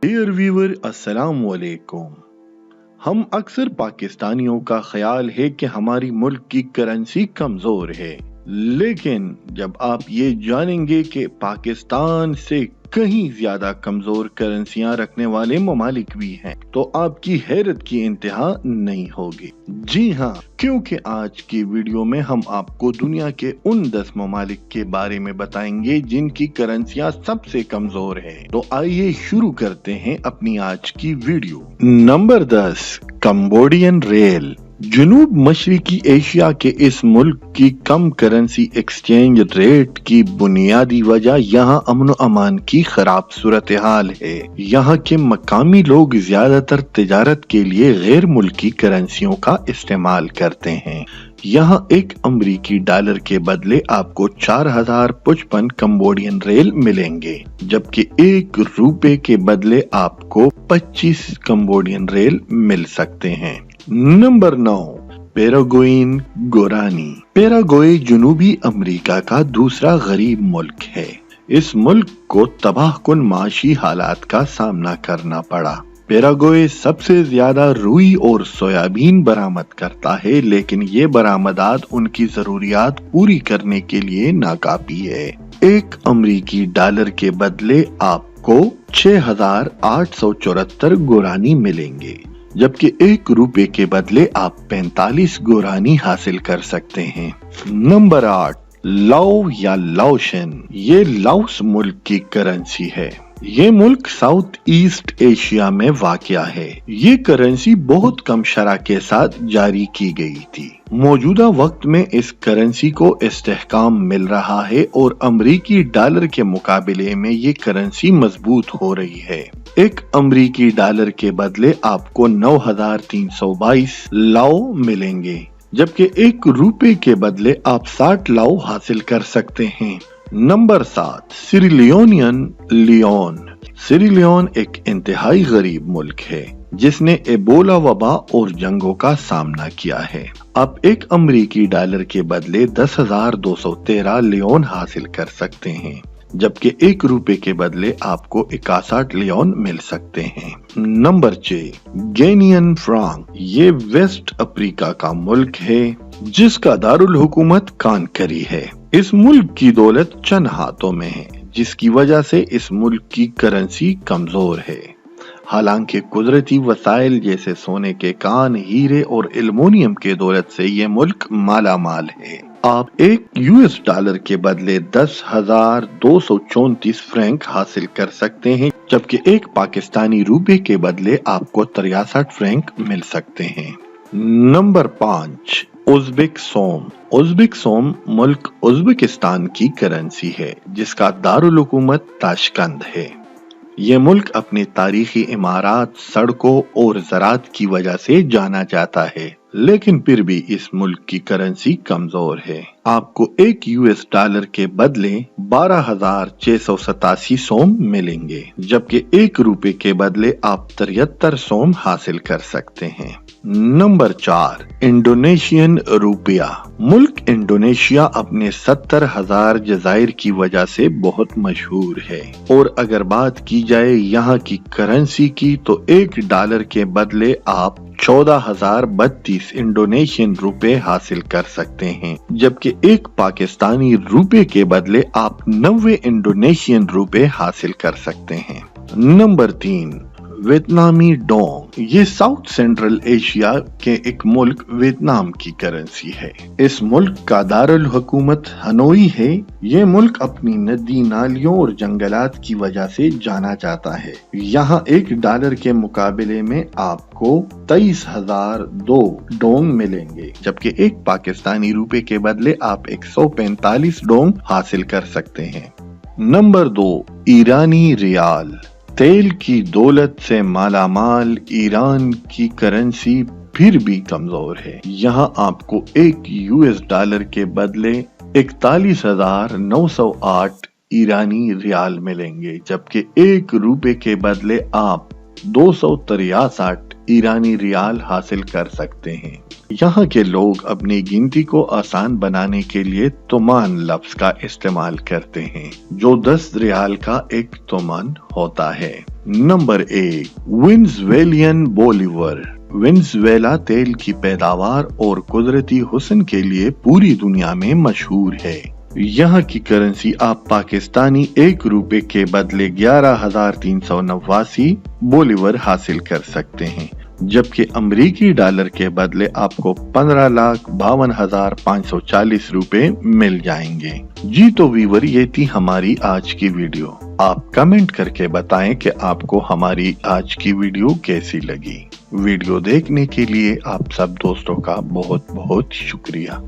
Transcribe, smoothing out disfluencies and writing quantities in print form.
Dear viewer, अस्सलाम वालेकुम। हम अक्सर पाकिस्तानियों का ख्याल है कि हमारी मुल्क की करेंसी कमजोर है, लेकिन जब आप ये जानेंगे कि पाकिस्तान से कहीं ज्यादा कमजोर करेंसियां रखने वाले ममालिक भी हैं, तो आपकी हैरत की इंतहा नहीं होगी। जी हाँ, क्योंकि आज की वीडियो में हम आपको दुनिया के उन 10 ममालिक के बारे में बताएंगे जिनकी करेंसियां सबसे कमजोर है। तो आइए शुरू करते हैं अपनी आज की वीडियो। Number 10, Cambodian riel. जनूब मशरिकी एशिया के इस मुल्क की कम करेंसी एक्सचेंज रेट की बुनियादी वजह यहाँ अमन अमान की खराब सूरत हाल है। यहाँ के मकामी लोग ज्यादातर तिजारत के लिए गैर मुल्की करेंसियों का इस्तेमाल करते हैं। यहाँ एक अमरीकी डॉलर के बदले आपको 4055 कंबोडियन रियल मिलेंगे, जबकि 1 रुपए के बदले आपको 25 कंबोडियन रियल मिल सकते हैं। नंबर 9, पैराग्वेइन गुरानी। पैराग्वे जनूबी अमेरिका का दूसरा गरीब मुल्क है। इस मुल्क को तबाहकुन माशी हालात का सामना करना पड़ा। पैराग्वे सबसे ज्यादा रुई और सोयाबीन बरामद करता है, लेकिन ये बरामदात उनकी जरूरियात पूरी करने के लिए नाकाफी है। 1 अमरीकी डॉलर के बदले आपको 6874 गुरानी मिलेंगे, जबकि 1 रुपए के बदले आप 45 गुरानी हासिल कर सकते हैं। नंबर 8, लाओ या लाओशन। ये लाओस मुल्क की करेंसी है। ये मुल्क साउथ ईस्ट एशिया में वाक़या है। ये करेंसी बहुत कम शरह के साथ जारी की गई थी। मौजूदा वक्त में इस करेंसी को इस्तेहकाम मिल रहा है और अमरीकी डॉलर के मुकाबले में ये करेंसी मजबूत हो रही है। 1 अमरीकी डॉलर के बदले आपको 9322 लाओ मिलेंगे, जबकि 1 रुपए के बदले आप 60 लाओ हासिल कर सकते हैं। Number 7, सिरिलियोनियन Leone. सिरिलियोन एक इंतहाई गरीब मुल्क है जिसने एबोला वबा और जंगों का सामना किया है। आप 1 अमरीकी डॉलर के बदले 10,213 लियोन हासिल कर सकते हैं, जबकि 1 रुपए के बदले आपको 61 लियोन मिल सकते हैं। Number 6, Guinean franc. ये वेस्ट अफ्रीका का मुल्क है जिसका दारुल हुकूमत कानकरी है। इस मुल्क की दौलत चंद हाथों में है, जिसकी वजह से इस मुल्क की करेंसी कमजोर है। हालांकि कुदरती वसाइल जैसे सोने के कान, हीरे और एल्युमिनियम के दौलत से ये मुल्क माला माल है। आप 1 US डॉलर के बदले 10,234 फ्रैंक हासिल कर सकते हैं, जबकि 1 पाकिस्तानी रुपए के बदले आपको 63 फ्रैंक मिल सकते हैं। नंबर 5, उज़्बेक सोम। उज़्बेक सोम मुल्क उज़्बेकिस्तान की करेंसी है, जिसका दारुल हुकूमत ताशकंद है। ये मुल्क अपने तारीखी इमारत, सड़कों और ज़राअत की वजह से जाना जाता है, लेकिन फिर भी इस मुल्क की करेंसी कमजोर है। आपको 1 US डॉलर के बदले 12,687 सोम मिलेंगे, जबकि 1 रुपए के बदले आप 73 सोम हासिल कर सकते हैं। Number 4, Indonesian rupiah. मुल्क इंडोनेशिया अपने 70,000 जजायर की वजह से बहुत मशहूर है, और अगर बात की जाए यहाँ की करेंसी की तो 1 डॉलर के बदले आप 14,032 इंडोनेशियन रुपए हासिल कर सकते हैं, जबकि 1 पाकिस्तानी रुपए के बदले आप 90 इंडोनेशियन रुपए हासिल कर सकते हैं। Number 3, Vietnamese dong. ये साउथ सेंट्रल एशिया के एक मुल्क वियतनाम की करेंसी है। इस मुल्क का दारुल हुकूमत हनोई है। ये मुल्क अपनी नदी, नालियों और जंगलात की वजह से जाना जाता है। यहाँ 1 डॉलर के मुकाबले में आपको 23,002 डोंग मिलेंगे, जबकि 1 पाकिस्तानी रुपए के बदले आप 145 डोंग हासिल कर सकते हैं। नंबर 2, ईरानी रियाल। तेल की दौलत से मालामाल ईरान की करेंसी फिर भी कमजोर है। यहाँ आपको 1 US डॉलर के बदले 41,908 ईरानी रियाल मिलेंगे, जबकि 1 रुपए के बदले आप 263 ईरानी रियाल हासिल कर सकते हैं। यहाँ के लोग अपनी गिनती को आसान बनाने के लिए तोमान लफ्ज का इस्तेमाल करते हैं, जो 10 रियाल का एक तोमान होता है। Number 1, Venezuelan Bolivar. वेनेजुएला तेल की पैदावार और कुदरती हुस्न के लिए पूरी दुनिया में मशहूर है। यहाँ की करेंसी आप पाकिस्तानी 1 रुपए के बदले 11,389 बोलीवर हासिल कर सकते हैं, जबकि अमरीकी डॉलर के बदले आपको 15,52,540 रुपए मिल जाएंगे। जी तो व्यूअर, ये थी हमारी आज की वीडियो। आप कमेंट करके बताएं कि आपको हमारी आज की वीडियो कैसी लगी। वीडियो देखने के लिए आप सब दोस्तों का बहुत बहुत शुक्रिया।